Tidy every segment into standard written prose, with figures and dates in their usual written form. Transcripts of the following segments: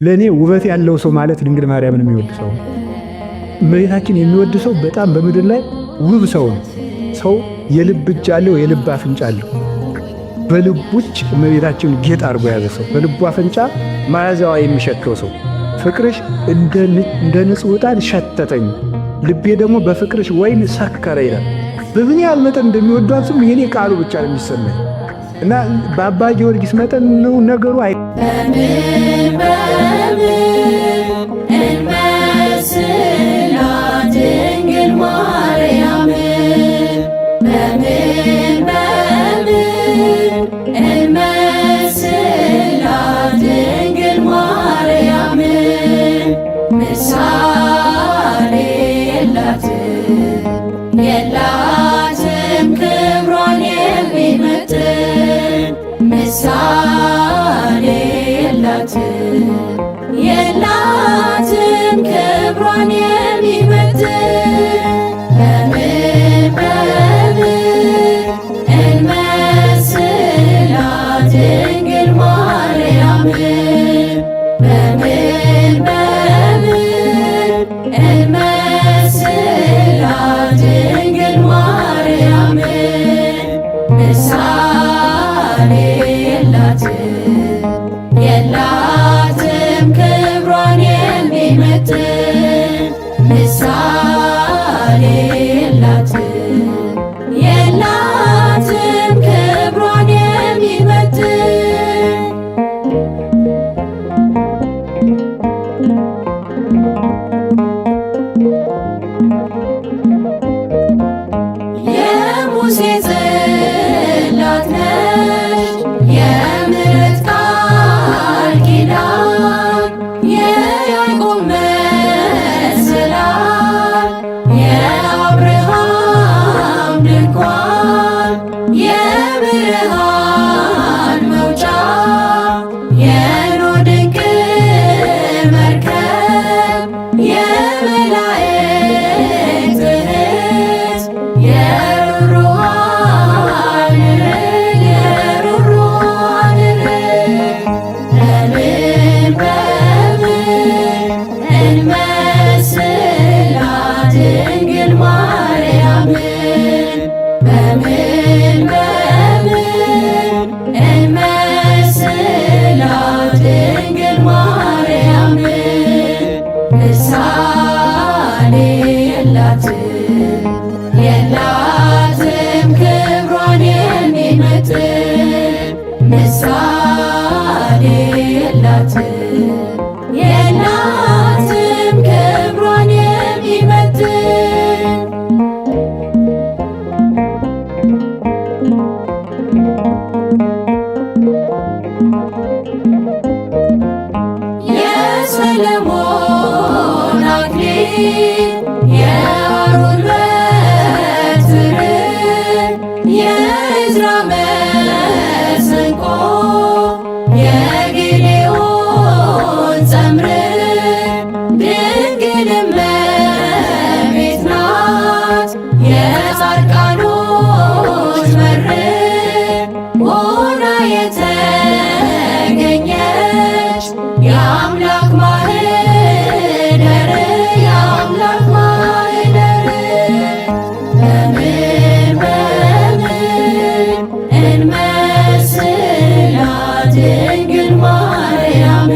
ለእኔ ውበት ያለው ሰው ማለት ድንግል ማርያምን የሚወድ ሰው ነው። እመቤታችን የሚወድ ሰው በጣም በምድር ላይ ውብ ሰው ነው። ሰው የልብ እጅ አለው፣ የልብ አፍንጫ አለው። በልቡች እመቤታችን ጌጥ አድርጎ ያዘ ሰው፣ በልቡ አፍንጫ መዓዛዋ የሚሸተው ሰው። ፍቅርሽ እንደ ንጹሕ ዕጣን ሸተተኝ፣ ልቤ ደግሞ በፍቅርሽ ወይን ሰከረ ይላል። በምን ያህል መጠን እንደሚወዷት ስም የኔ ቃሉ ብቻ ነው የሚሰማኝ እና በአባ ጊዮርጊስ መጠን ነው ነገሩ። ድንግል ማርያም እንመስላት ድንግል ማርያም ምሳሌ የላትም ክብሯን የሚመጥን ምሳሌ የላትም ክብሯን እንመስላት ድንግል ማርያም እንመስላት ድንግል ማርያም ምሳሌ የላትም ክብሯን የሚመጥን ምሳሌ የላትም ክብሯን የሚመጥን የሙሴ ጽላት ነሽ የምሕረት ቃል ኪዳን የያዕቆብ መሰላል የአብርሃም ድንኳን የብርሃን መውጫ የኖኅ ድንቅ መርከብ የመላእክት እህት የሩሩሃን እንመስላት ድንግል ማርያም እንመስላት ድንግል ማርያም ምሳሌ የላትም ክብሯን የሚመጥን ምሳሌ የላትም ክብሯን የሚመጥን የሰለሞን አክሊል የአሮን በትር የዕዝራ መሰንቆ የጌዴዎን ጸምር ድንግል እመቤት ናት የጻድቃኖች በር ሆና የተገኘች የአምላክ ማህደር እንመስላት ድንግል ማርያም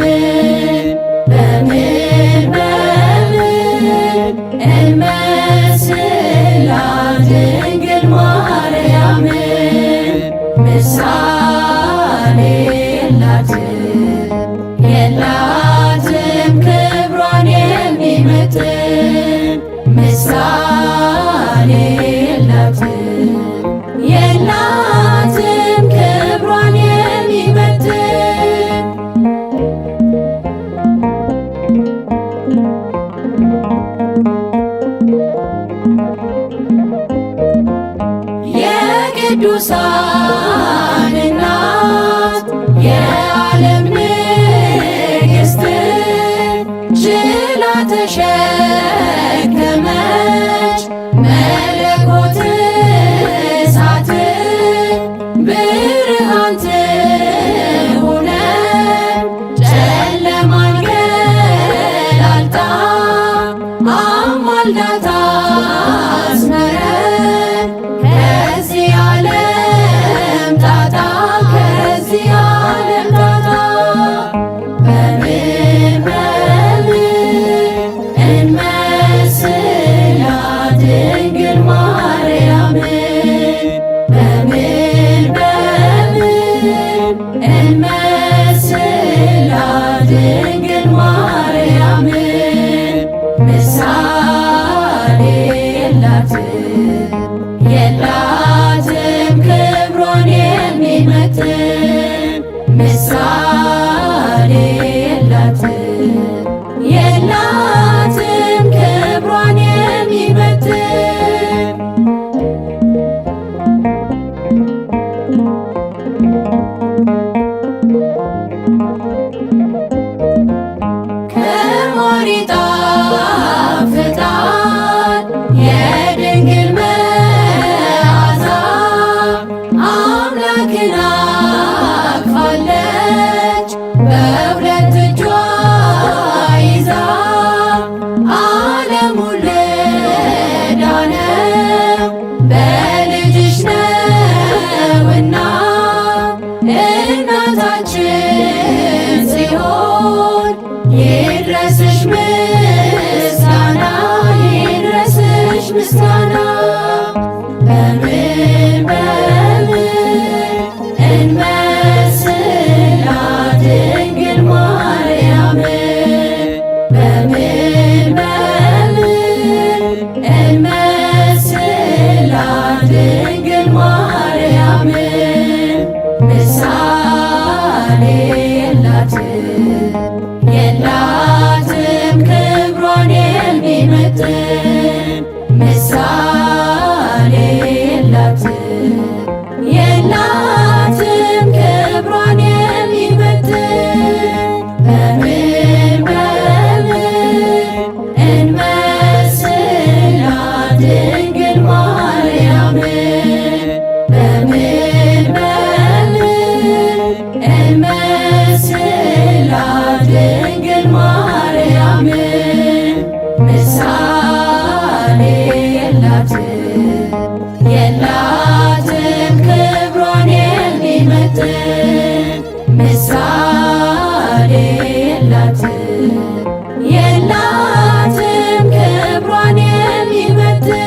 እንመስላት ድንግል ማርያም ምሳሌ የላትም ክብሯን የሚመጥን ምሳሌ የላትም ክብሯን የሚመጥን የቅዱሳን እናት የዓለም ንግሥት ችላ ተሸከመች መለኮት እሳት ብርሃን ትሁነን ጨለማን ድንግል ማርያም ምሳሌ የላትም ክብሯን የሚመጥን ምሳሌ የላትም ክብሯን የሚመጥን ከማር ይጣፍጣል የድንግል መዓዛ አምላክን አቅፋለች በሁለት እጇ ይዛ ዓለሙን ለዳነው በልጅሽ ነውና እናታችን ጽዮን ይድረስሽ ምስጋና ይድረስሽ ምስጋና በምን እንመስላት ድንግል ማርያም በምን እንመስላት ድንግል ማርያም ምሳሌ የላትም ክብሯን የሚመጥን ምሳሌ የላትም ክብሯን የሚመጥን በምን እንመስላት ድንግል ማርያም በምን እንመስላት ድንግል ማርያም ምሳሌ የላትም ክብሯን የሚመጥን ምሳሌ የላትም ክብሯን የሚመጥን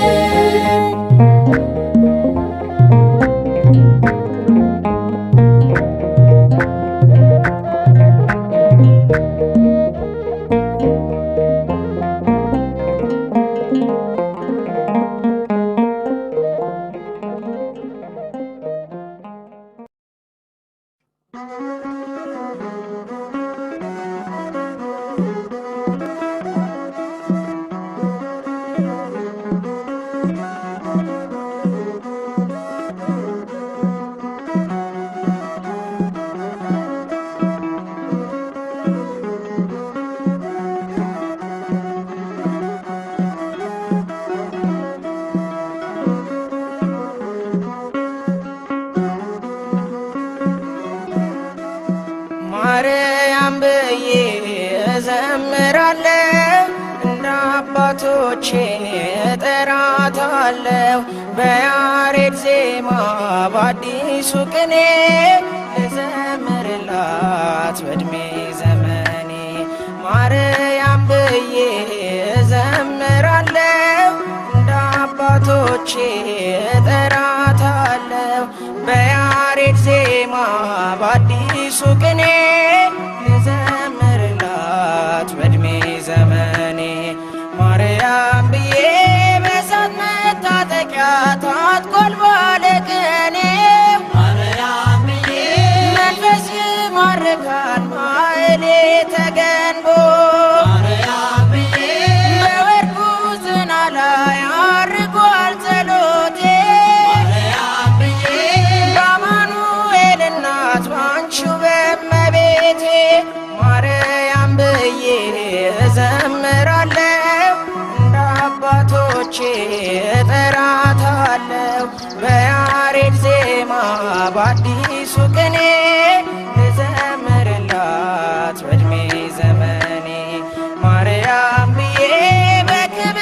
ማርያም ብዬ እዘምራለሁ እንደ አባቶቼ እጠራታለሁ በያሬድ ዜማ በአዲሱ ቅኔ ልዘምርላት በዕድሜ ዘመኔ ማርያም ብዬ እዘምራለሁ እንደ አባቶቼ እጠራታለሁ በያሬድ ዜማ በአዲሱ ቅኔ ልዘምርላት በዕድሜ ዘመኔ ማርያም ብዬ በእሳት መታጠቂያ ታጥቋል ባለቅኔ ማርያም ብዬ መንፈስ ይማርካል ማኅሌተ ገንቦ ማርያም ብዬ በወርቁ ዝና ላይ አርጓል ጸሎቴ ማርያም ብዬ በአማኑኤል እናት ባንቺው በእመቤቴ ማርያም ብዬ እዘምራለሁ እንደ አባቶቼ እጠራታለሁ በያሬድ ዜማ በአዲሱ ቅኔ ልዘምርላት በዕድሜ ዘመኔ ማርያም ብዬ በክብር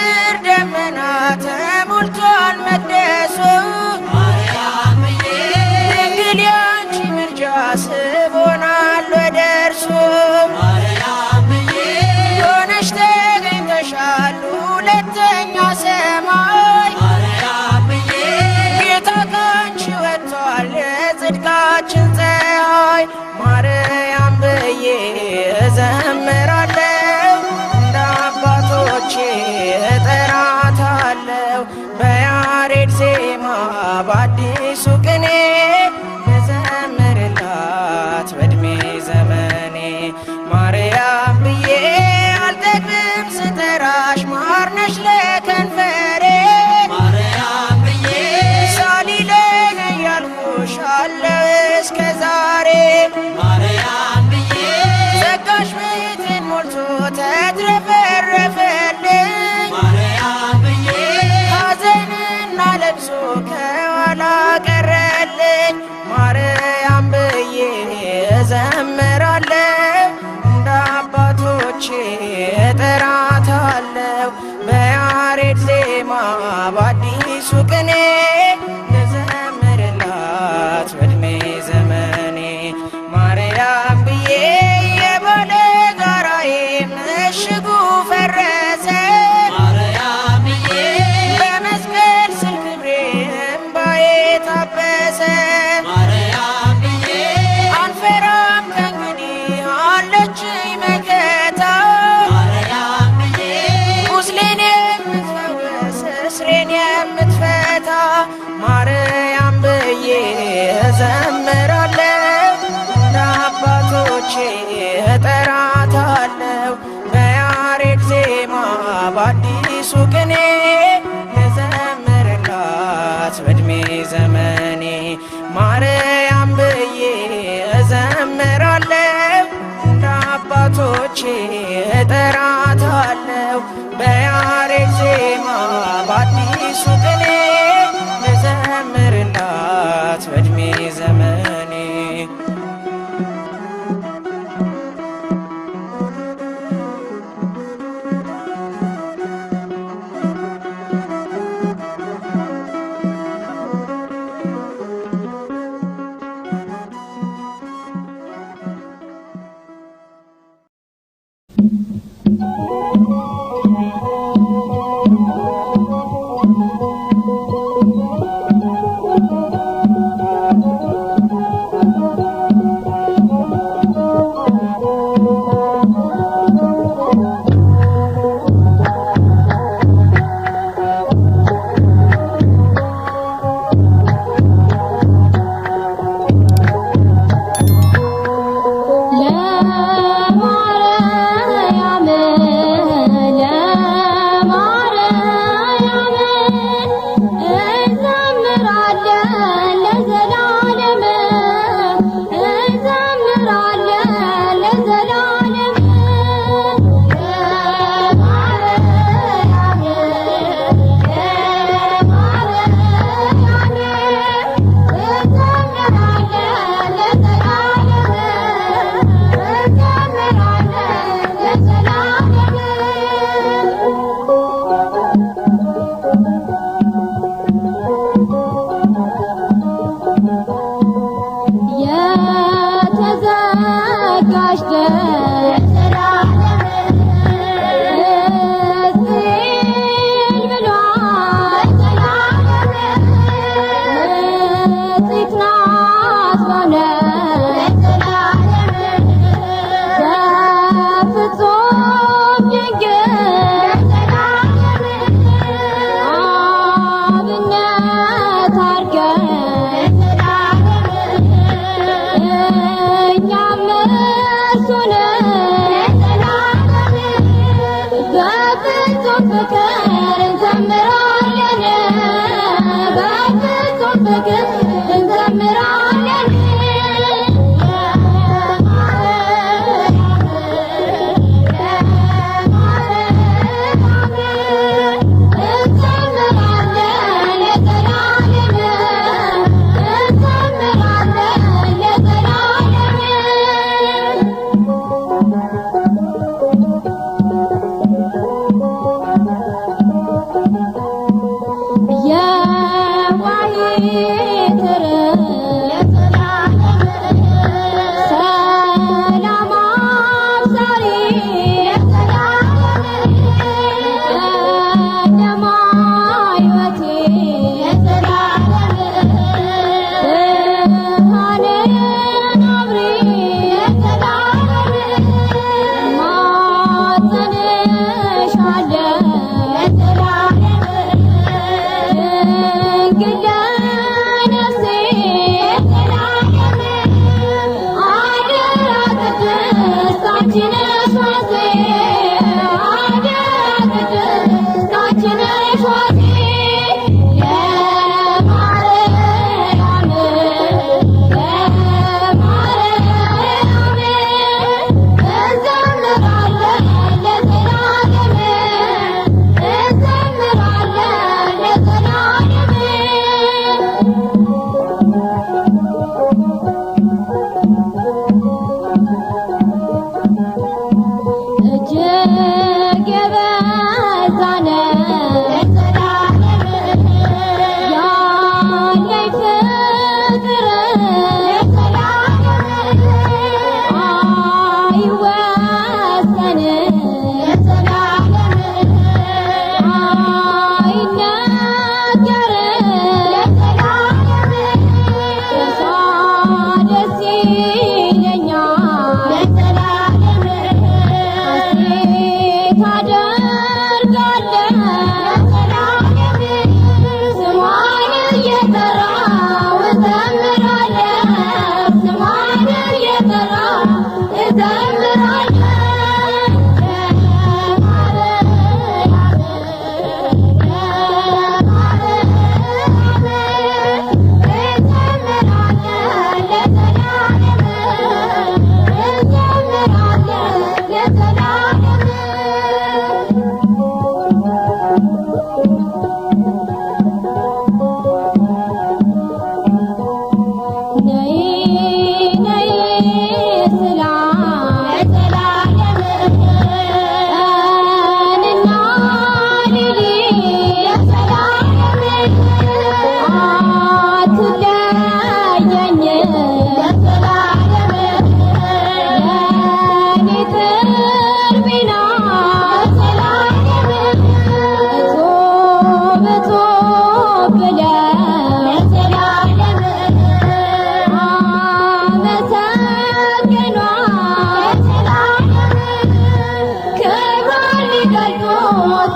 ደመና ተሞልቷል መቅደሱ ማርያም ብዬ ድንግል ያንቺ ምልጃ ስቦናል ወደ እርሱ ማርያም ብዬ ሆነሽ ተገኝተሻል ሁለተኛ ሰማይ ማርያም ብዬ ጌታ ካንቺ ወጥቷል የጽድቃችን ፀሐይ በአዲሱ ቅኔ ልዘምርላት በዕድሜ ዘመኔ ማርያም ብዬ አልጠግብም ስጠራሽ ማርነሽ ለከንፈሬ ማርያም ብዬ ሳሊለኝ እያልኩሽ አለው እስከ ዛሬ ማርያም ብዬ ጸጋሽ ቤቴን ሞልቶ ተትረፈረፈልኝ ማርያም ብዬ ሐዘንና ለቅሶ ከኋላ ቀረልኝ ማርያም ብዬ እዘምራለሁ እንደ አባቶቼ እጠራታለሁ በያሬድ ዜማ በአዲሱ ቅኔ ልዘምርላት በዕድሜ ዘመኔ ማርያም ብዬ የባለ ጋራዬ ምሽጉ ፈረሰ ማርያም ብዬ በመስቀል ስር ክብሬ እምባዬ ታበሰ ማርያም ብዬ አልፈራም ከእንግዲህ አለችኝ መከታ ማርያም ብዬ ቁስሌን የምትፈውስ እስሬን የምትፈታ ማርያም ብዬ እዘምራለሁ እንደ አባቶቼ እጠራታለሁ በያሬድ ዜማ በአዲሱ ቅኔ ልዘምርላት በዕድሜ ዘመኔ ማርያም ብዬ እዘምራለሁ እንደ አባቶቼ እጠራታለሁ በያሬድ ዜማ በአዲሱ ቅኔ ልዘምርላት በዕድሜ ዘመኔ ለማርያም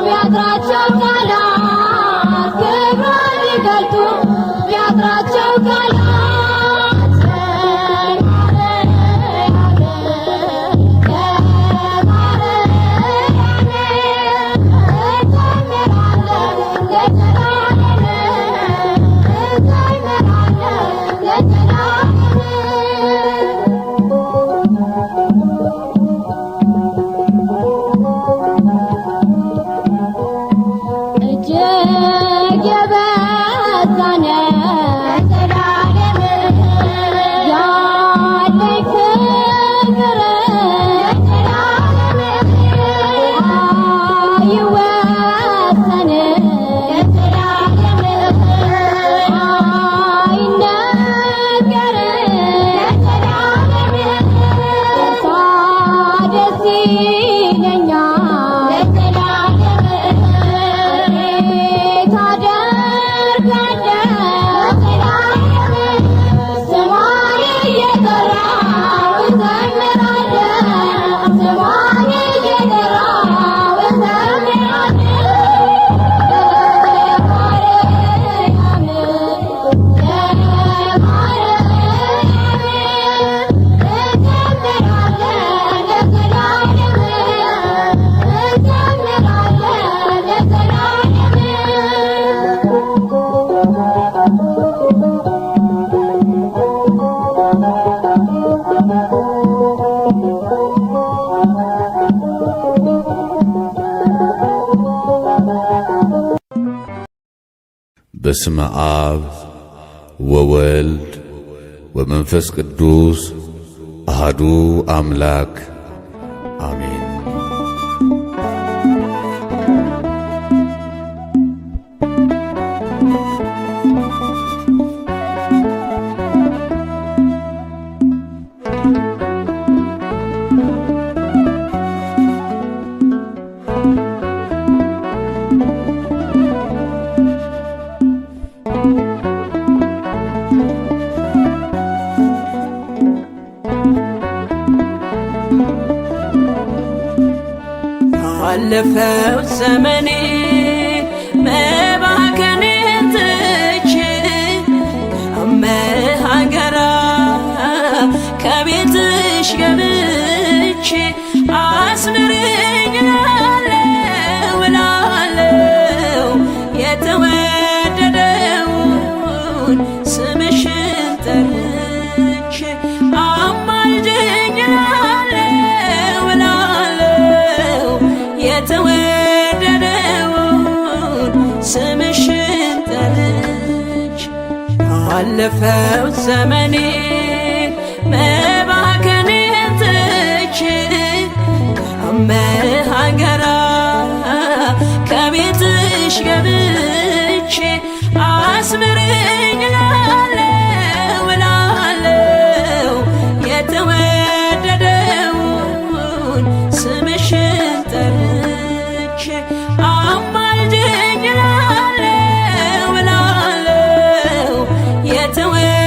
ቢያጥራቸው ቃላት ክብሯን ሊገልጡ ቢያጥራቸው ቃላት በስመ አብ ወወልድ ወመንፈስ ቅዱስ አሐዱ አምላክ አሜን። ባለፈው ዘመኔ መባከኔን ትቼ ከአመሃ ጋራ ከቤትሽ ገብቼ አስምሪኝ እላለሁ እላለሁ የተወደደውን ስምሽን ጠርቼ አማልጅኝ እላለሁ እላለሁ የተወደደውን ስምሽን ጠርቼ ባለፈው ዘመኔ መባከኔን ትቼ ከአመሃ ጋራ ከቤትሽ ገብቼ አስምሪኝ እላለሁ እላለሁ የተወደደውን ስምሽን ጠርቼ አማልጅኝ እላለሁ እላለሁ የተወደደውን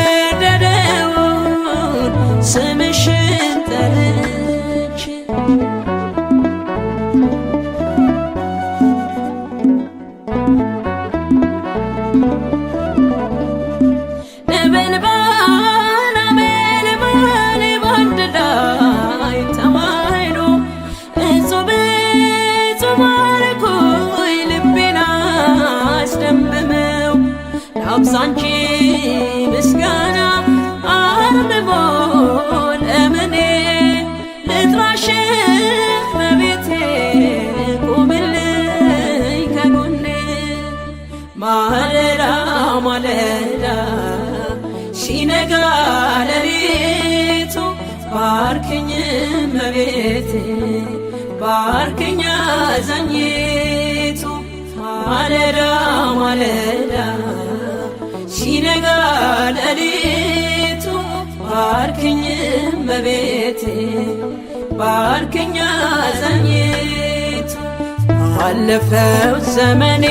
ስምሽን ጠርቼ ነበልባል ነበልባል ባንድ ላይ ተዋሕዶ እጹብ እጹብ አልኩኝ ልቤን አስደምመው ላብዛ አንቺ ምስጋና አርምሞ ለምኔ ልጥራሽ እመቤቴ ቁምልኝ ከጎኔ ማለዳ ማለዳ ሲነጋ ሌሊቱ ባርክኝ እመቤቴ ባርክኝ አዛኝቱ ማለዳ ማለዳ ሲነጋ ሌሊቱ ባርክኝ እመቤቴ ባርክኝ አዛኝቱ ባለፈው ዘመኔ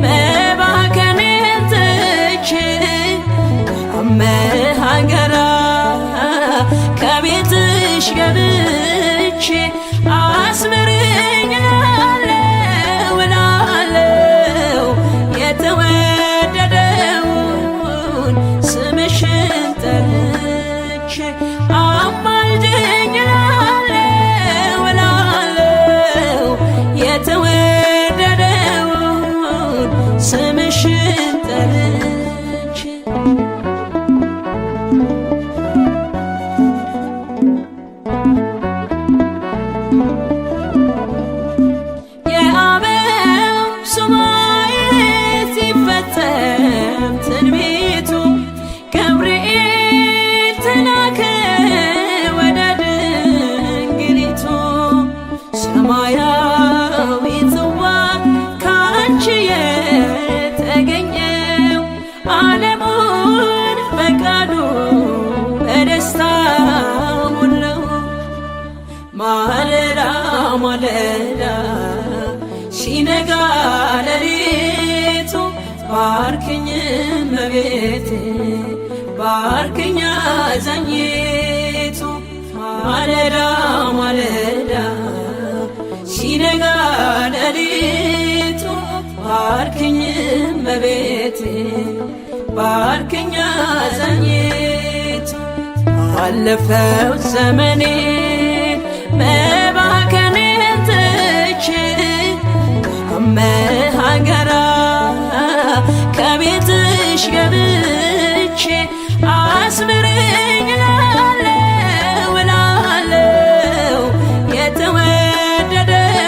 መባከኔን ትቼ ከአመሃ ጋራ ከቤትሽ ገብቼ አስምሪኝ እላለሁ ሰማያዊ ጽዋ ካንቺ የተገኘው ዓለሙን በቃሉ በደስታ ሞላው። ማለዳ ማለዳ ሲነጋ ሌሊቱ ባርክኝ እመቤቴ ባርክኝ አዛኝቱ። ማለዳ ማለዳ ሲነጋ ሌሊቱ ባርክኝ እመቤቴ ባርክኝ አዛኝቱ። ባለፈው ዘመኔ መባከኔን ትቼ ሀገራ ከቤትሽ ገብቼ አስምረኝ እላለሁ እላለሁ የተወደደውን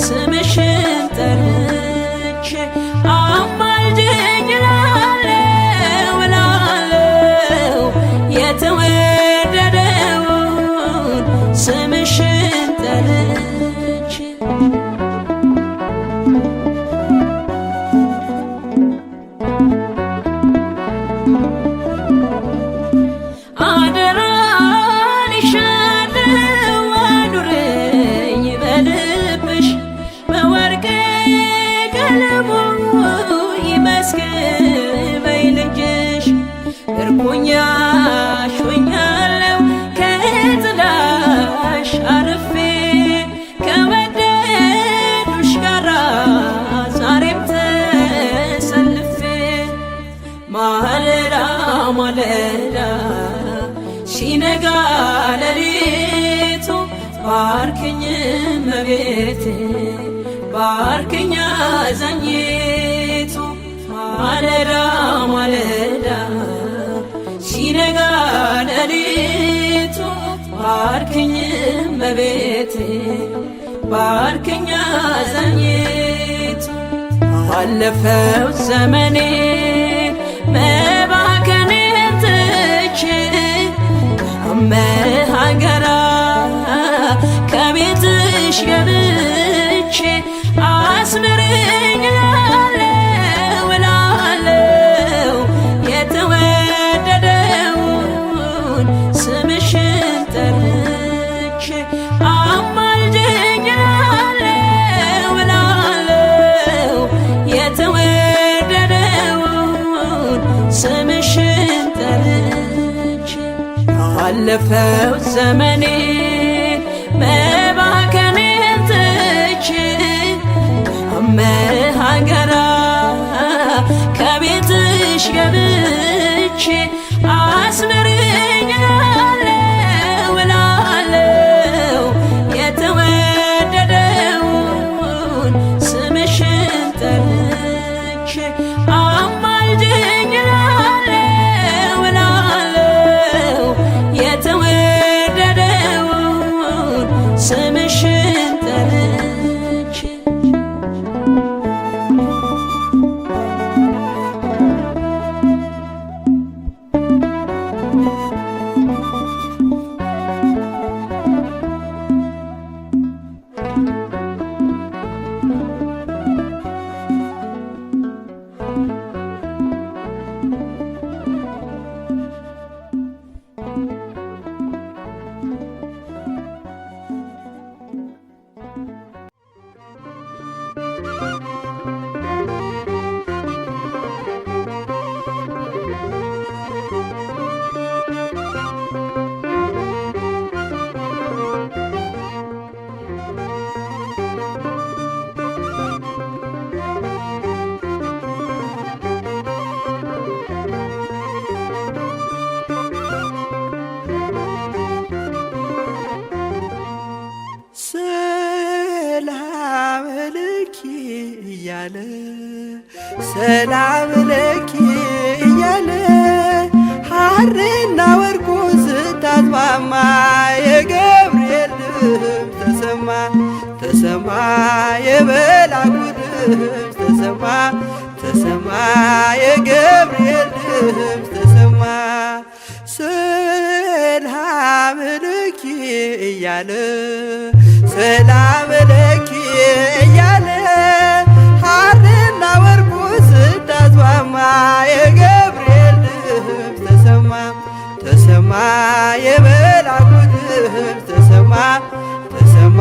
ስምሽን ጠርቼ አማልጅኝ እላለሁ እላለሁ የተወደደውን ስምሽን ጠርቼ። ሆኛለሁ ከጥላሽ አርፌ ከወደዱሽ ጋራ ዛሬም ተሰልፌ። ማለዳ ማለዳ ሲነጋ ሌሊቱ ባርክኝ እመቤቴ ባርክኝ አዛኝቱ። ማለዳ ማለዳ ሲነጋ ሌሊቱ ባርክኝ እመቤቴ ባርክኝ አዛኝቱ። ባለፈው ዘመኔ መባከኔን ትቼ ሀገራ ከቤትሽ ገብቼ አስምረኝ እላለሁ እላለሁ የተወደደውን ስምሽን ጠርቼ አማልጅኝ እላለሁ እላለሁ የተወደደውን ስምሽን ጠርቼ። ባለፈው ዘመኔ መባከኔን ትቼ ሀገራ ከቤትሽ ገብቼ አስምረኝ እላለሁ እላለሁ የተወደደውን ስምሽን ጠርቼ አማልጅኝ እላለሁ እላለሁ የተወደደውን ስምሽን ጠርቼ። እያለ ሰላም ለኪ እያለ ሐርና ወርቁ ስታስማማ የገብርኤል ድምፅ ተሰማ ተሰማ የመላኩ ድምፅ ተሰማ ተሰማ የገብርኤል ድምፅ ተሰማ ሰላም ለኪ እያለ ሰላም ለኪ እያለ ሐርና ወርቁ ስታስማማ የገብርኤል ድምፅ ተሰማ ተሰማ የመላኩ ድምፅ ተሰማ ተሰማ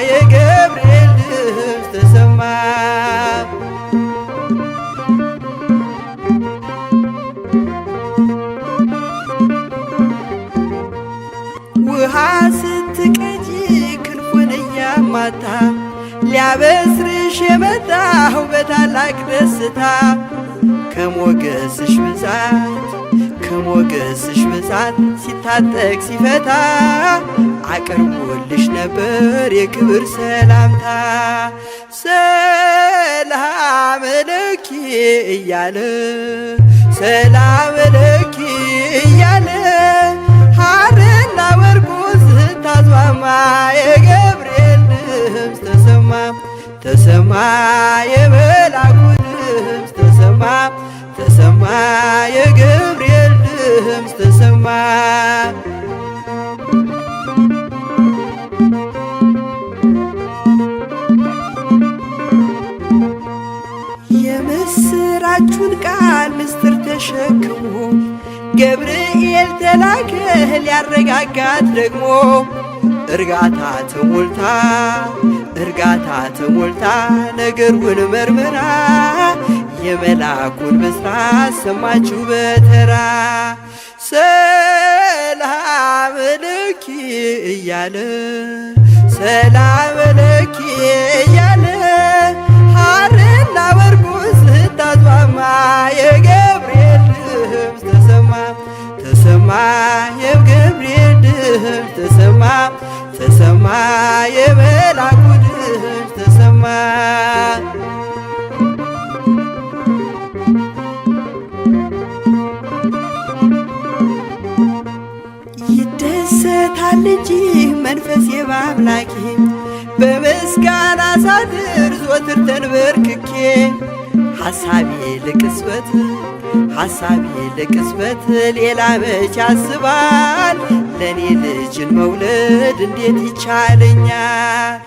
የገብርኤል ድምፅ ተሰማ። ውሃ ስትቀጂ ክንፉን እያማታ ሊያበስርሽ የመጣው በታላቅ ደስታ ከሞገስሽ ብዛት ከሞገስሽ ብዛት ሲታጠቅ ሲፈታ አቅርቦልሽ ነበር የክብር ሰላምታ። ሰላም ለኪ እያለ ሰላም ለኪ እያለ ሐርና ወርቁ ስታስማማ የገብርኤል ድምፅ ተሰማ ተሰማ የመላኩ ድምፅ ተሰማ ተሰማ የገብርኤል ድምፅ ተሰማ። የምስራቹን ቃል ምስጢር ተሸክሞ ገብርኤል ተላከ ሊያረጋጋት ደግሞ እርጋታ ተሞልታ ነገሩን መርምራ የመልአኩን ብስራት ሰማችሁ በተራ። ሰላም ለኪ እያለ ሰላም ለኪ እያለ ሐርና ወርቁ ስታስማማ የገብርኤል ድምፅ ተሰማ ተሰማ የገብርኤል ድምፅ ተሰማ ተሰማ የመልአኩ ድምፅ ተሰማ። ይደሰታል እንጂ መንፈሴ በአምላኬ በምስጋና ሳድር ዘወትር ተንበርክኬ ሐሳቤ ለቅጽበት ሌላ መች ያስባል ለኔ ልጅን መውለድ እንዴት ይቻለኛል።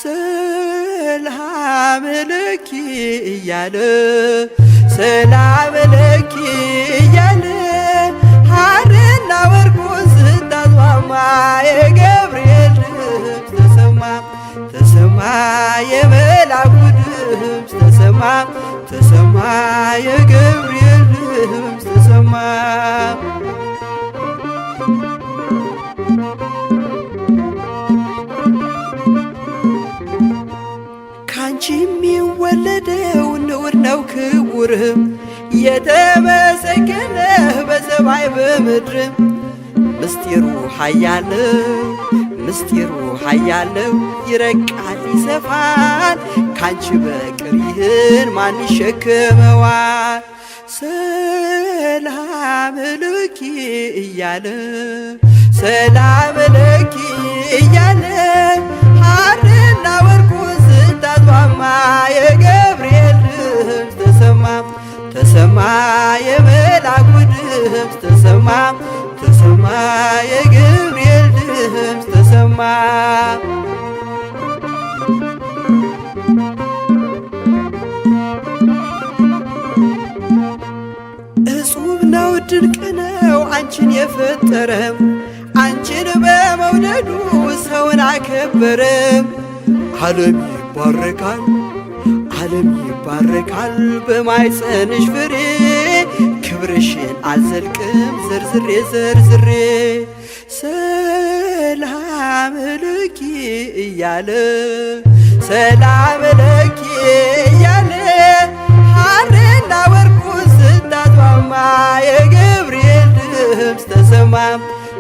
ሰላም ለኪ እያለ ሰላም ለኪ እያለ ሐርና ወርቁ ስታስማማ የገብርኤል ድምፅ ተሰማ ተሰማ የመልአኩ ድምፅ ተሰማ ተሰማ የገብርኤል ድምፅ ተሰማ። ካንቺ የሚወለደው ንዑድ ነው ክቡርም የተመሰገነ በሰማይ በምድር ምስጢሩ ኃያለው ይረቃል ይሰፋል ካንቺ በቀር ይህን ማን ይሸከመዋል። ሰላም ለኪ እያለ ሰላም ለኪ እያለ ሐርና ወርቁ ስታስማማ የገብርኤል ድምፅ ተሰማ ተሰማ የመልአኩ ድምፅ ተሰማ ተሰማ የገብርኤል ድምፅ ተሰማ። እጹብ ነው ድንቅ ነው አንቺን የፈጠረ አንቺን በመውደዱ ሰውን አከበረ። ዓለም ይባረካል በማኅፀንሽ ፍሬ ክብርሽን አልዘልቅም ዘርዝሬ ሰላም ለኪ እያለ ሰላም ለኪ እያለ ሐርና ወርቁ ስታስማማ የገብርኤል ድምፅ ተሰማ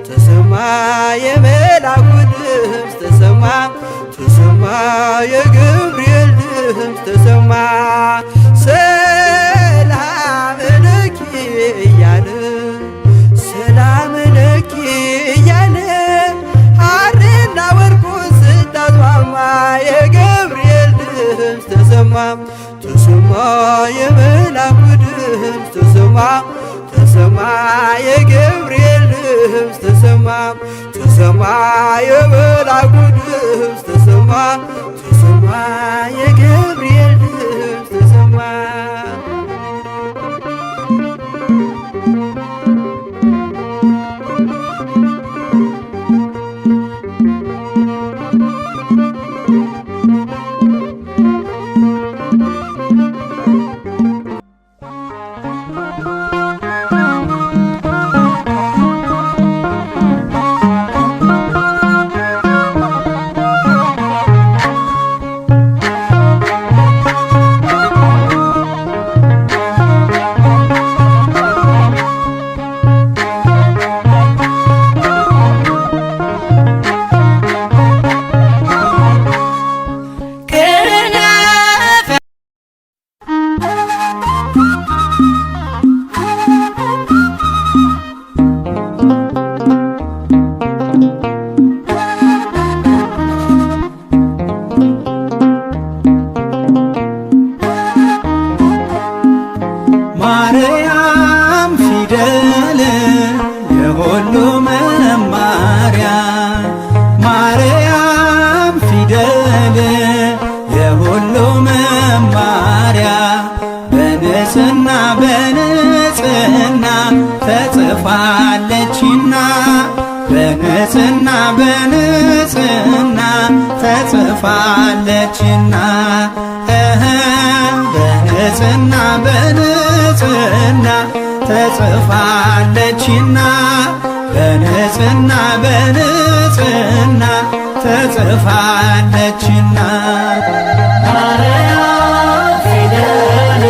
ተሰማ የመልአኩ ድምፅ ተሰማ ተሰማ የገብርኤል ድምፅ ተሰማ። ሰላም ለኪ እያለ ሰላም ለኪ እያለ ሐርና ወርቁ ስታስማማ የገብርኤል ድምፅ ተሰማ ተሰማ የመልአኩ ድምፅ ተሰማ ተሰማ የገብርኤል ድምፅ ተሰማ ተሰማ የመልአኩ ድምፅ ተሰማ ተሰማ የገብርኤል ድምፅ ተሰማ። ማርያም ፊደል የሁሉ መማሪያ ማርያም ፊደል የሁሉ መማሪያ በንጽሕና በንጽሕና ተጽፋለችና በንጽሕና በንጽሕና ተጽፋለችና በንጽሕና በንጽሕና ተጽፋለችና በንጽሕና በንጽሕና ተጽፋለችና ማርያም ፊደል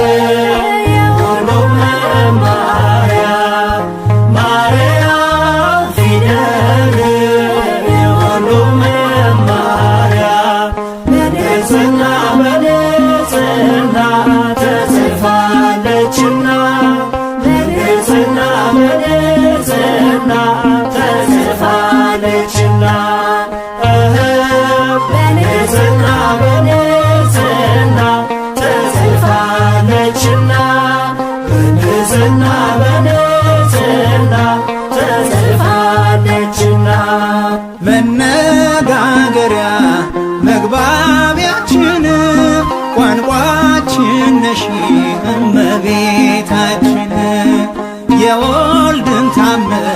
የሁሉ መማሪያ ማርያም ፊደል የሁሉ መማሪያ በንጽሕና በንጽሕና ተጽፋለችና በንጽሕና በንጽሕና ተጽፋለችና በንጽሕና በንጽሕና ተጽፋለችና በንጽሕና በንጽሕና ተጽፋለችና መነጋገሪያ መግባቢያችን ቋንቋችን ነሽ እመቤታችን የወልድን ታምር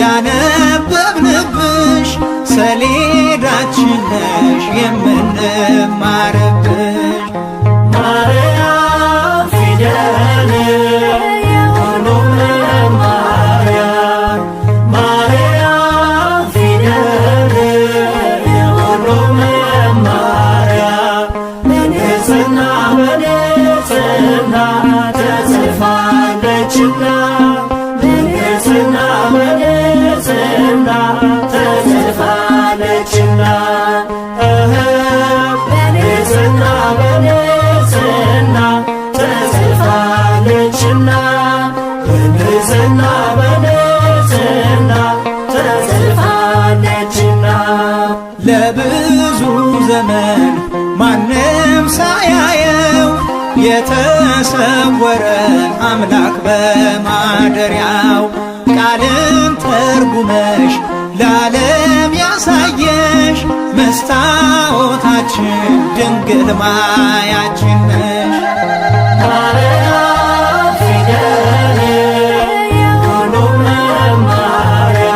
ያነበብንብሽ ሰሌዳችን ነሽ የምንማርብሽ ማርያም ፊደል የሁሉ መማሪያ ማርያም ፊደል የሁሉ መማሪያ በንጽሕና በንጽሕና ተጽፋለችና በንጽሕና በንጽሕና ተጽፋለችና በንጽሕና በንጽሕና ተጽፋለችና በንጽሕና በንጽሕና ተጽፋለችና ለብዙ ዘመን ማንም ሳያየው የተሰወረ አምላክ በማደሪያው ቃልን ተርጉመሽ ለዓለም ያሳየሽ መስታወታችን ድንግል ማያችን ነሽ ማርያም ፊደል የሁሉ መማሪያ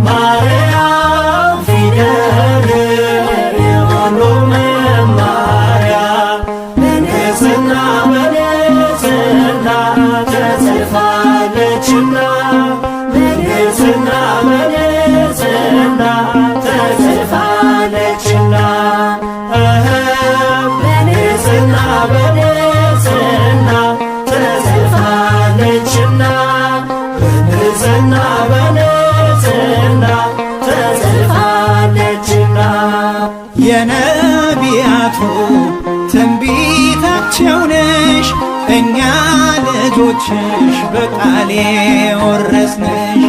ማርያም ፊደል የሁሉ መማሪያ በንጽሕና በንጽሕና ተጽፋለችና በንጽሕና በንጽሕና ተጽፋለችና በንጽሕና በንጽሕና ተጽፋለችና በንጽሕና በንጽሕና ተጽፋለችና የነቢያቱ ትንቢታቸው ነሽ እኛ ልጆችሽ በቃሌ ወረስንሽ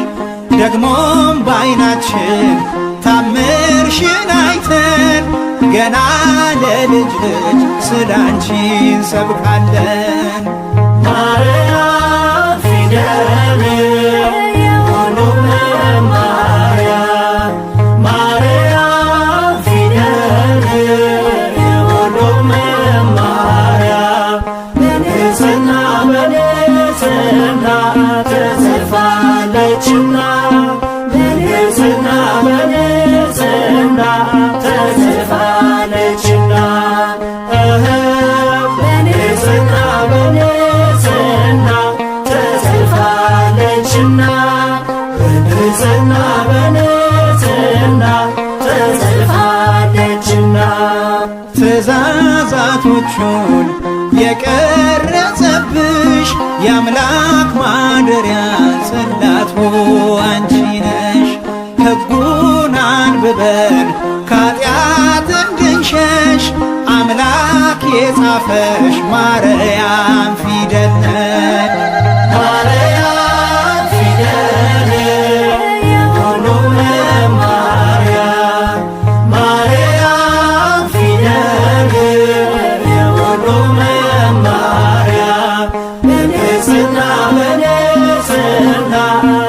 ደግሞም በዓይናችን ታምርሽን አይተን ገና ለልጅ ልጅ ስላንቺ እንሰብካለን ማርያም ፊደል የሁሉ መማሪያ ማርያም ፊደል ትእዛዛቶቹን የቀረጸብሽ የአምላክ ማደሪያ ጽላቱ አንቺ ነሽ። ሕጉን አንብበን ከኃጢአት እንድንሸሽ አምላክ የጻፈሽ ማርያም ፊደል ነሽ። ማርያም ፊደል የሁሉ መማሪያ፣ ማርያም ፊደል የሁሉ መማሪያ፣ በንጽሕና በንጽሕና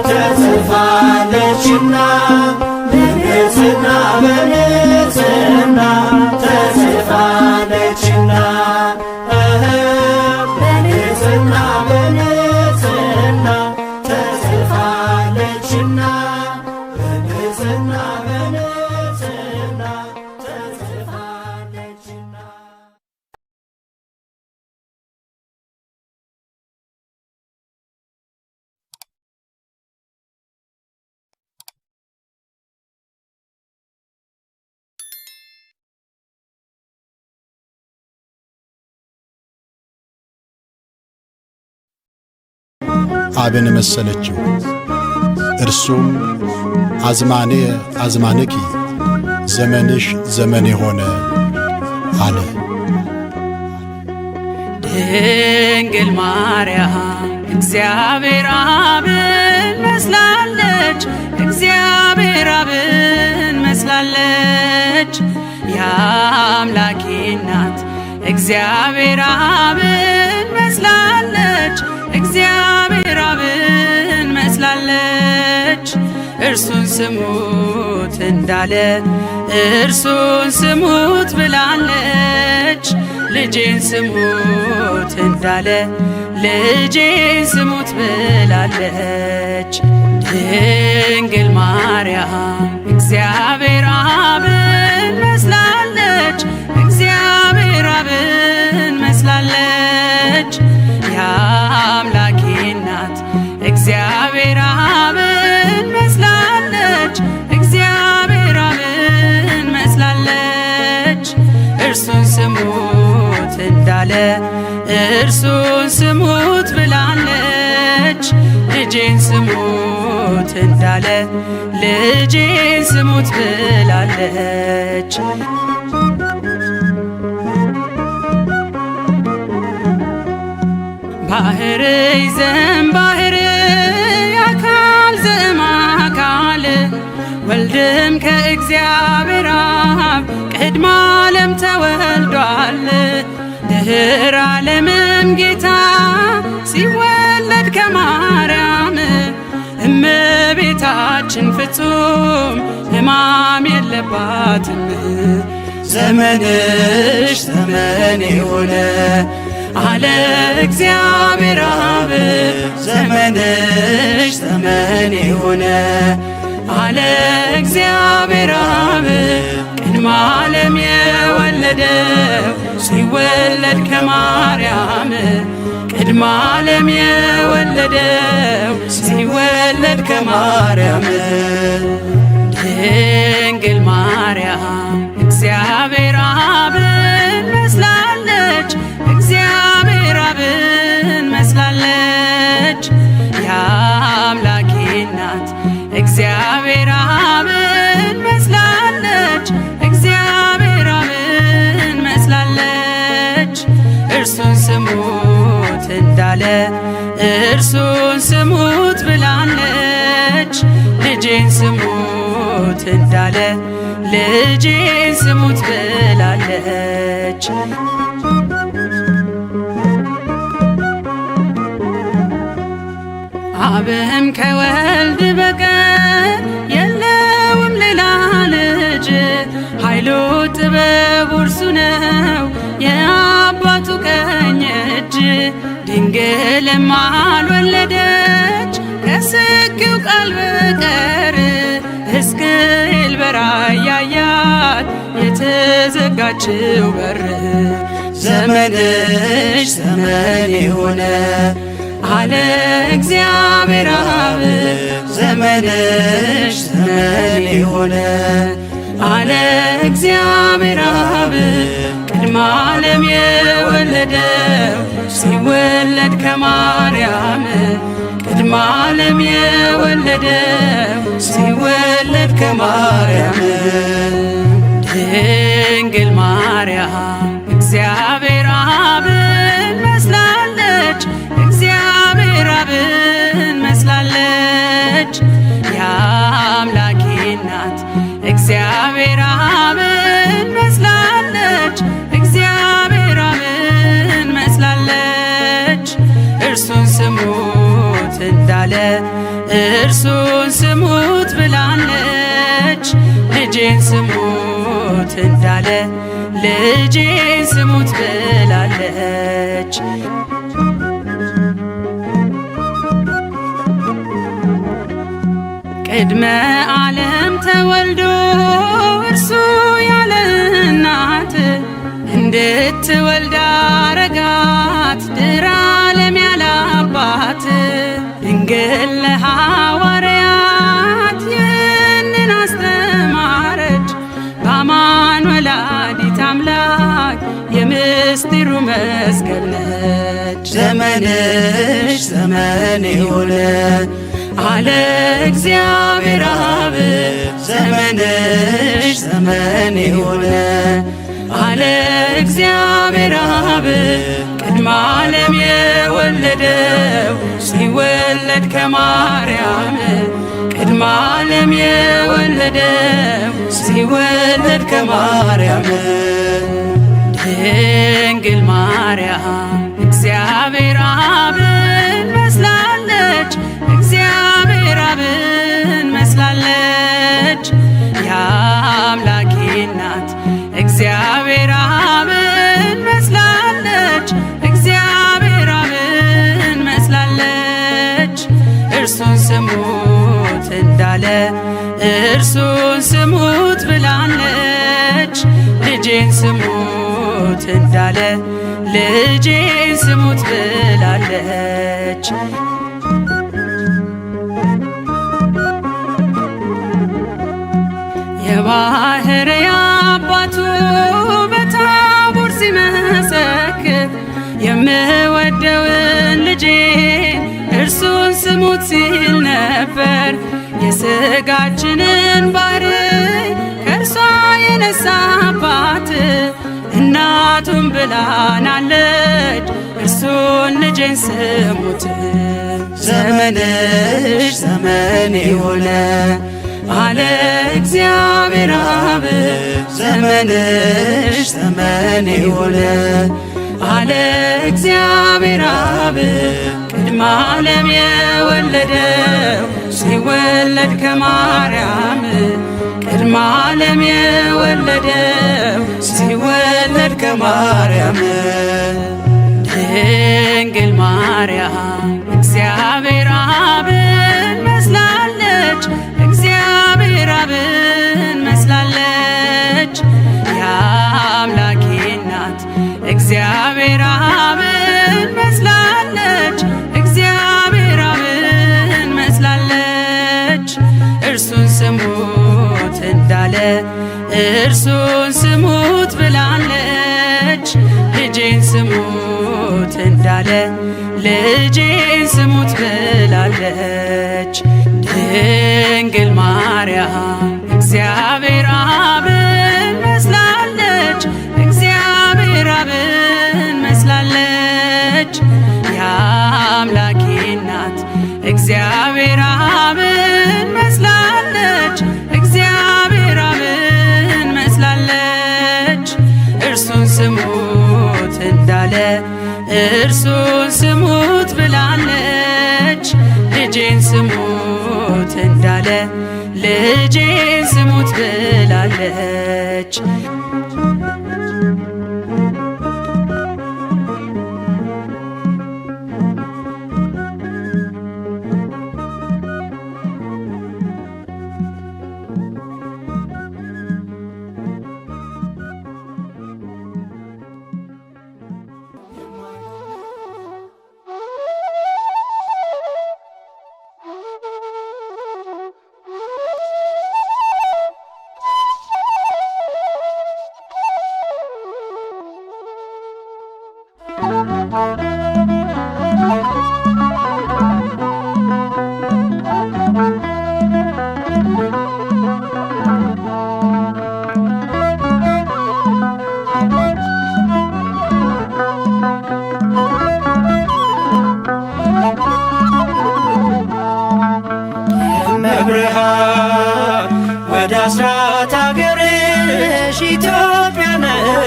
ተጽፋለችና፣ በንጽሕና በንጽሕና ተጽፋለችና፣ በንጽሕና በንጽሕና ተጽፋለችና፣ በንጽሕና በንጽሕና ተጽፋለችና። አብን መሰለችው እርሱም አዝማኔ አዝማንኪ ዘመንሽ ዘመኔ ሆነ አለ። ድንግል ማርያም እግዚአብሔር አብን መስላለች፣ እግዚአብሔር አብን መስላለች። የአምላኬ እናት እግዚአብሔር አብን መስላለች፣ እግዚአብሔር አብን መስላለች። እርሱን ስሙት እንዳለ እርሱን ስሙት ብላለች። ልጄን ስሙት እንዳለ ልጄን ስሙት ብላለች። ድንግል ማርያም እግዚአብሔር አብን መስላለች፣ እግዚአብሔር አብን መስላለች። የአምላኬ እናት እግዚአብሔር አብን መስላለች፣ እግዚአብሔር አብን መስላለች። እርሱን ስሙት እንዳለ እርሱን ስሙት ብላለች። ልጄን ስሙት እንዳለ ልጄን ስሙት ብላለች። ባህር ዘእምባሕር አካል ዘእምአካል ወልድም ከእግዚአብሔር አብ ቅድመ ዓለም ተወልዷል። ድኅረ ዓለምም ጌታ ሲወለድ ከማርያም እመቤታችን ፍጹም ሕማም የለባትም። ዘመንሽ ዘመኔ ሆነ አለ እግዚአብሔር አብ። ዘመንሽ ዘመኔ ሆነ አለ እግዚአብሔር አብ። ቅድመ ዓለም የወለደው ሲወለድ ከማርያም ቅድመ ዓለም የወለደው ሲወለድ ከማርያም ድንግል ማርያም እግዚአብሔር አብን መስላለች፣ እግዚአብሔር አብን መስላለች። የአምላኬ እናት እግዚአብሔር አብን መስላለች፣ እግዚአብሔር አብን መስላለች። እርሱን ስሙት እንዳለ እርሱን ስሙት ብላለች። ልጄን ስሙት እንዳለ ልጄን ስሙት ብላለች። አብም ከወልድ በቀር የለውም ሌላ ልጅ፣ ኃይሉ ጥበቡ እርሱ ነው የአባቱ ቀኝ እጅ። ድንግልም አልወለደች ከስጊው ቃል በቀር ሕዝቅኤል በራእይ ያያት የተዘጋችው በር። ዘመንሽ ዘመኔ ሆነ አለ እግዚአብሔር አብ። ዘመንሽ ዘመኔ ሆነ አለ እግዚአብሔር አብ። ቅድመ ቅድመ ዓለም የወለደው ሲወለድ ከማርያም ቅድመ ዓለም የወለደው ሲወለድ ከማርያም ድንግል ማርያም እግዚአብሔር አብን መስላለች እግዚአብሔር አብን መስላለች የአምላኬ እናት እግዚአብሔር አብን መስላለች እግዚአብሔር አብን መስላለች እርሱን ስሙት እንዳለ እርሱን ስሙት ብላለች ልጄን ስሙት እንዳለ ልጄን ስሙት ብላለች ቅድመ ዓለም ተወልዶ እርሱ ያለ እናት እንድትወልድ አረጋት ድኅረ ዓለም ያለ አባት ድንግል ለሐዋርያት ይህንን አስተማረች በአማን ወላዲት አምላክ የምስጢሩ መስቀል ነች ዘመንሽ ዘመን የሆነ አለ እግዚአብሔር አብ ዘመንሽ ዘመን የሆነ አለ እግዚአብሔር አብ ቅድመ ዓለም የወለደው ሲወለድ ከማርያም ቅድመ ዓለም የወለደው ሲወለድ ከማርያም ድንግል ማርያም እግዚአብሔር አብን መስላለች እግዚአብሔር አብን መስላለች የአምላኬ እናት እግዚአብሔር አብን መስላለች እግዚአብሔር አብን መስላለች እርሱን ስሙት እንዳለ እርሱን ስሙት ብላለች ልጄን ስሙት እንዳለ ልጄን ስሙት ብላለች የባሕርይ አባቱ በታቦር ሲመሰክር የምወደውን ልጄን እርሱን ስሙት ሲል ነበር የሥጋችንን ባሕርይ ከእርሷ የነሳባት እናቱን ብላናለች እርሱን ልጄን ስሙት ዘመንሽ ዘመን የሆነ አለ እግዚአብሔር አብ ዘመንሽ ዘመን የሆነ አለ እግዚአብሔር አብ ቅድመ ዓለም የወለደው ሲወለድ ከማርያም ቅድመ ዓለም የወለደው ሲወለድ ከማርያም ድንግል ማርያም እግዚአብሔር አብን መስላለች እግዚአብሔር አብን መስላለች የአምላኬ እናት እግዚአብሔር አብን መስላለች እግዚአብሔር አብን መስላለች እርሱን ስሙት እንዳለ እርሱን ስሙት ብላለች ልጄን ስሙት እንዳለ ልጄን ስሙት ብላለች ድንግል ማርያም እግዚአብሔር አብን መስላለች እግዚአብሔር አብን መስላለች የአምላኬ እናት እግዚአብሔር አብን መስላለች እግዚአብሔር አብን መስላለች እርሱን ስሙት እንዳለ እርሱን ስሙት ብላለች ልጄን ስሙት እንዳለ ልጄን ስሙት ብላለች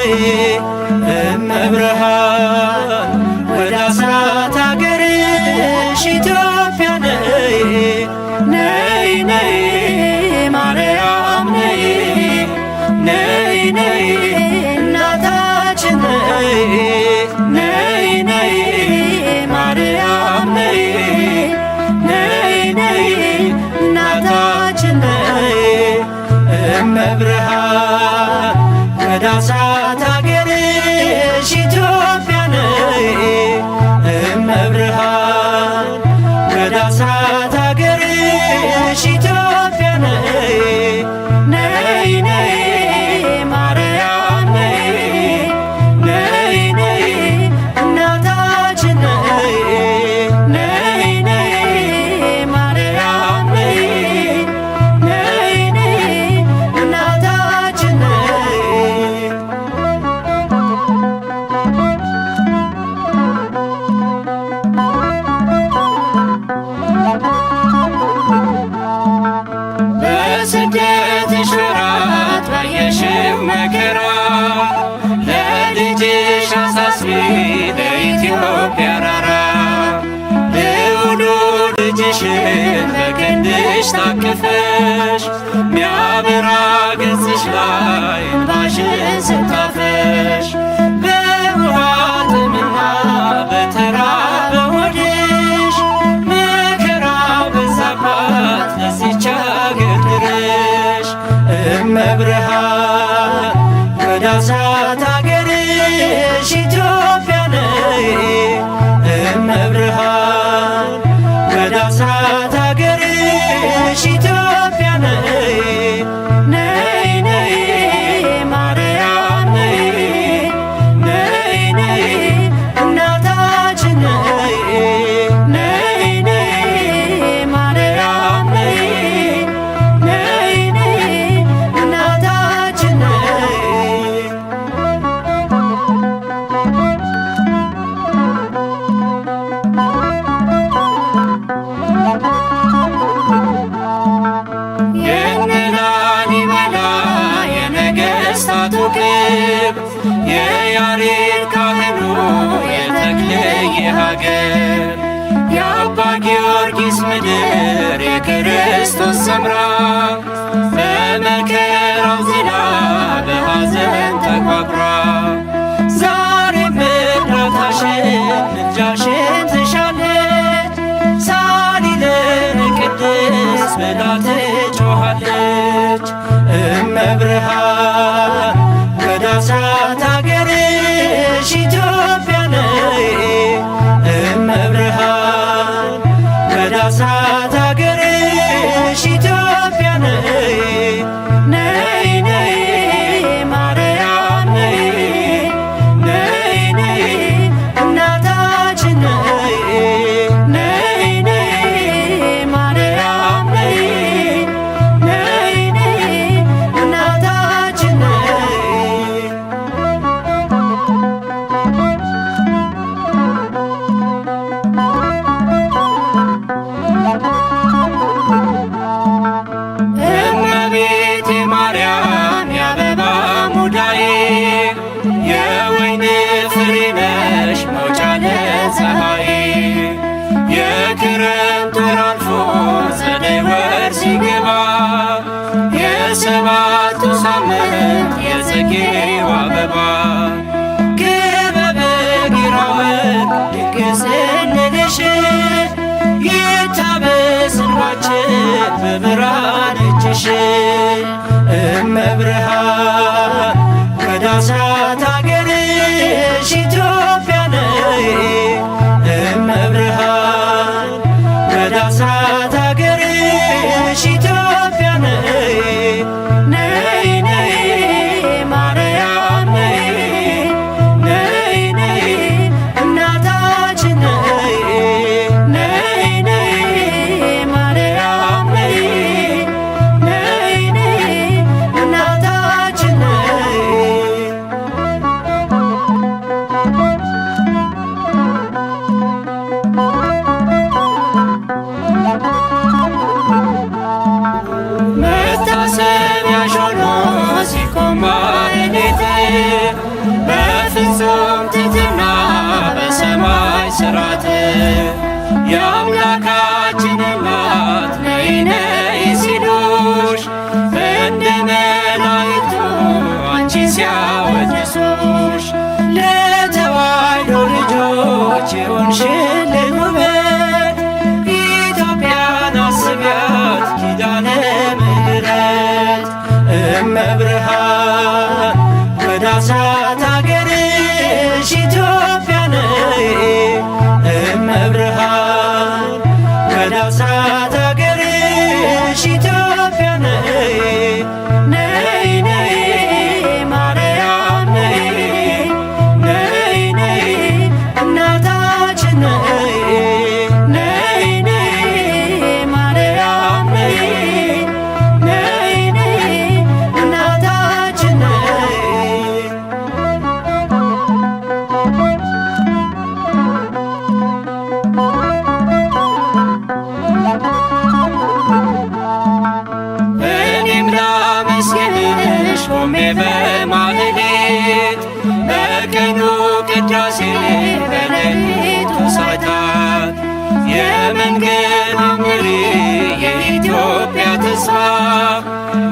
ነይ እመብርሃን ወደ አስራት አገርሽ ኢትዮጵያ ነይ ነይ ነይ ማርያም ነይ ነይ ነይ እናታችን ነይ ነይ ነይ ማርያም ነይ ነይ ነይ እናታችን ነይ እመብርሃን ወደ አስራት አገርሽ ኢትዮጵያ ነይ እመብርሃን ወደ አስራት አገርሽ ኢትዮጵያ ነይ ነይ ነይ ማርያም ነይ ነይ ነይ እናታችን ነይ ነይ ነይ ማርያም ነይ ነይ ነይ እናታችን ነይ በስደትሽ ወራት ባየሽው መከራ ለልጅሽ አሳስቢ ለኢትዮጵያ ራራ ልዑሉ ልጅሽን በክንድሽ ታቅፈሽ ሚያበራ ገጽሽ ላይ እንባሽን ስታፈሽ በውሃ ጥምና በተራበ ሆድሽ መከራ በዛባት ለዚች አገር ድረሽ እመብርሃን ወደ አስራት አገርሽ ኢትዮጵያ ነይ እመብርሃን ወደ አስራት አገርሽ ኢትዮጵያ ነይ ነይ ነይ ማርያም ነይ ነይ ነይ እናታችን ነይ ነይ ነይ ማርያም ነይ ነይ ነይ እናታችን ነይ የነላሊበላ የነገሥታቱ ክብር የያሬድ ካህኑ የተክልየ ሀገር የአባ ጊዮርጊስ ምድር የክርስቶስ ሰምራ በመከራው ዜና በሐዘን ተቋቁራ ዛሬም እርዳታሽን ምልጃሽን ትሻለች ሳሊለነ ቅድስት ብላ ትጮኻለች እመብርሃን ወደ አስራት አገርሽ ኢትዮጵያ ነይ እመብርሃን ወደ አስራት አገርሽ ኢትዮጵያ ነይ ነይ ነይ ማርያም ነይ ነይ ነይ እናታችን ነይ ነይ ነይ ማርያም ነይ ነይ ነይ እናታችን ነይ እመቤቴ ማርያም የአበባ ሙዳዬ የወይን ፍሬ ነሽ መውጫ ለፀሐይ የክረምት ወር አልፎ ጸደይ ወር ሲገባ የሰባቱ ሳምንት የጽጌው አበባ ክበበ ጊራወር ድግስ እንልሽ ይታበስ እንባችን በብርሃን እጅሽ እመብርሃን ወደ አስራት አገርሽ ኢትዮጵያ ነይ እመብርሃን ወደ አስራት አገርሽ ኢትዮጵያ ነይ ነይ ነይ ማርያም ነይ ነይ ነይ እናታችን ነይ ነይ ነይ ማርያም ነይ ነይ ነይ እናታችን ነይ ያወደሱሽ ለተዋሕዶ ልጆች የሆንሽልን ውበት ኢትዮጵያን አስቢያት ኪዳነ ምሕረት እመብርሃን ወደ አስራት አገርሽ ኢትዮጵያ ነይ እመብርሃን ወደ አስራት አገርሽ ኢትዮጵያ ነይ ነይ ነይ ማርያም ነይ ነይ ነይ እናታችን ነይ ነይ ነይ ማርያም ነይ ነይ ነይ እናታችን ነይ እኔም ላመስግንሽ ቆሜ በማህሌት በቀኑ ቅዳሴ በሌሊቱ ሰዓታት የመንገድ መሪ የኢትዮጵያ ተስፋ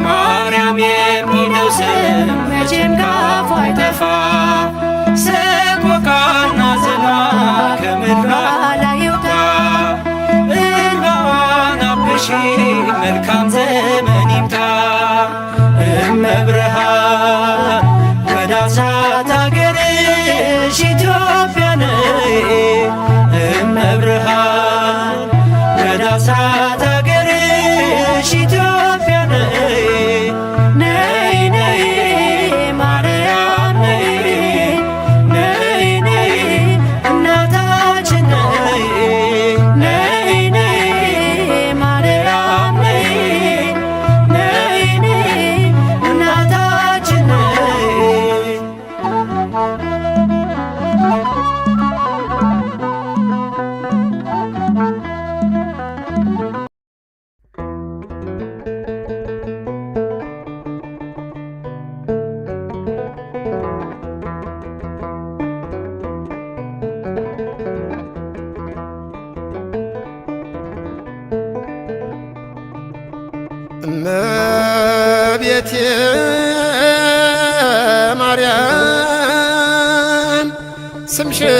ማርያም የሚለው ስም መቼም ካፏ አይጠፋ ሰቆቃና ዘኗ ከምድሯ ላይ ይውጣ እንባዋን አብሺ መልካም ዘመን ይምጣ እመብርሃን ወደ አስራት አገርሽ ኢትዮጵያ ነይ እመብርሃን ወደ አስራት አገርሽ ኢትዮጵያ ነይ ነይ ነይ ማርያም ነይ ነይ ነይ እናታችን ነይ ነይ ነይ ማርያም ነይ ነይ ነይ እናታችን ነይ እመቤቴ ማርያም ስምሽን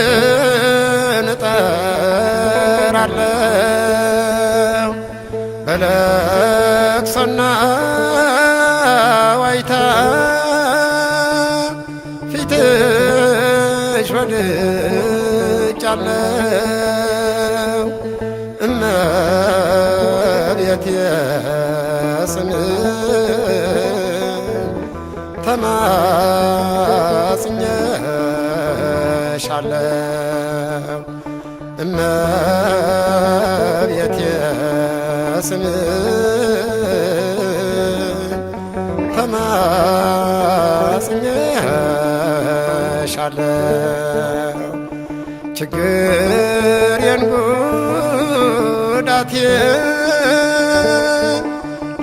እጠራለሁ በለቅሶና ዋይታ ፊትሽ ወድጃለሁ እመቤቴ ተማጽኜሻለሁ እመቤቴ ተማጽኜሻለሁ ችግሬን ጉዳቴን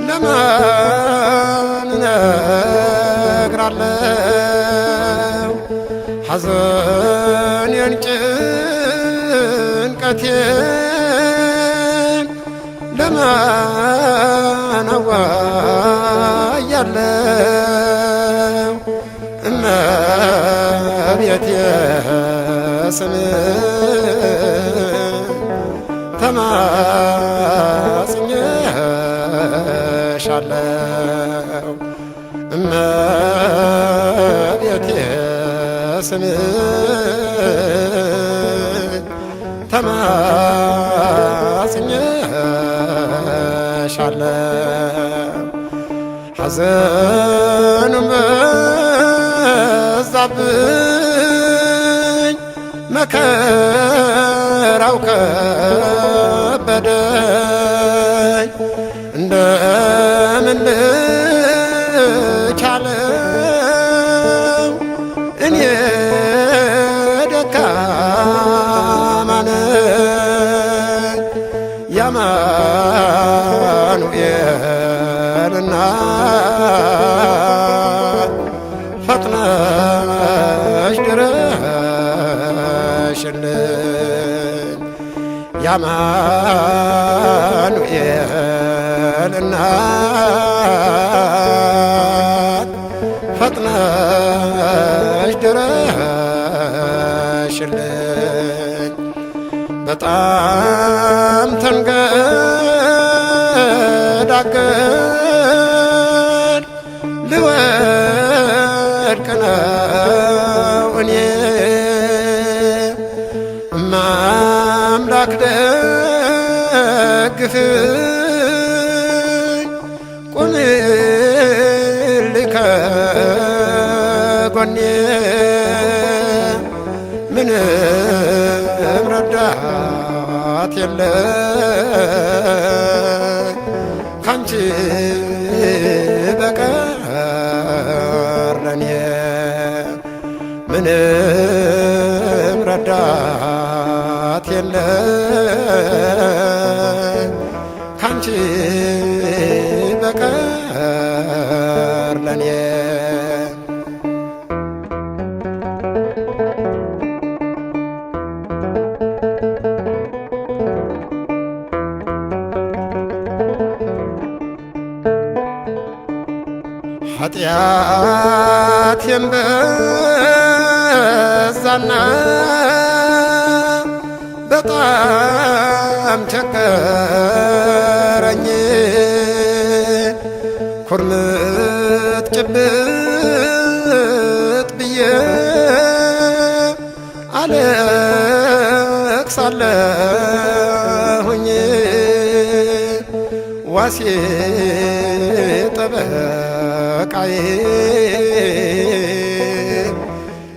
ለማን እነግራለሁ ሐዘኔን ጭንቀቴን ለማን አዋያለሁ እመቤቴ ተማጽኜሻለሁ እመቤቴ ተማጽኜሻለሁ ሐዘኑም በዛብኝ መከራው ከበደኝ እንደምን ልቻለው እኔ ደካማ ነኝ የአማኑኤል እናት ፈጥነሽ ድረሽልኝ የአማኑኤል እናት ፈጥነሽ ድረሽልኝ በጣም ተንገዳገድ ልወድቅ ነው እኔ አምላክ ደግፍኝ ቁምልኝ ከጎኔ ምንም ረዳት የለኝ ካንቺ በቀር ለኔ ምንም ረዳት የለኝ ካንቺ በቀር ለኔ ኃጢአቴም በዛና በጣም ቸገረኝ ኩርምት ጭብጥ ብዬ አለቅሳለሁኝ ዋሴ ጠበቃዬ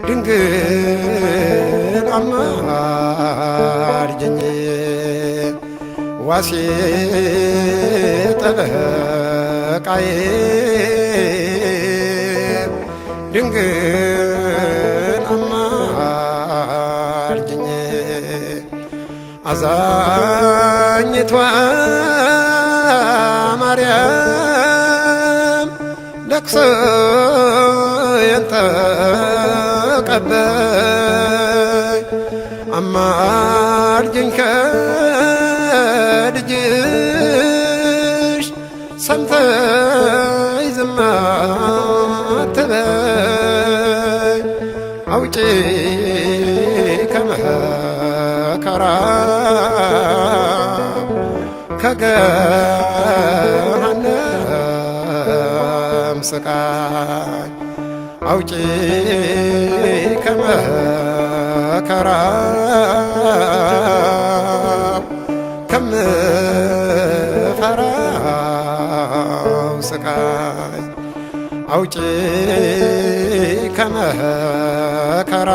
ድንግል አማልጅኝ ዋሴ ጠበቃዬ ድንግል አማልጅኝ አዛኝቷ ማርያም ለቅሶዬን ተቀበይ አማልጅኝ ከልጅሽ ሰምተሽ ዝም አትበይ አውጪ ከመከራ ከገሃነም ስቃይ አውጪ ከመከራ ከምፈራው ስቃይ አውጪ ከመከራ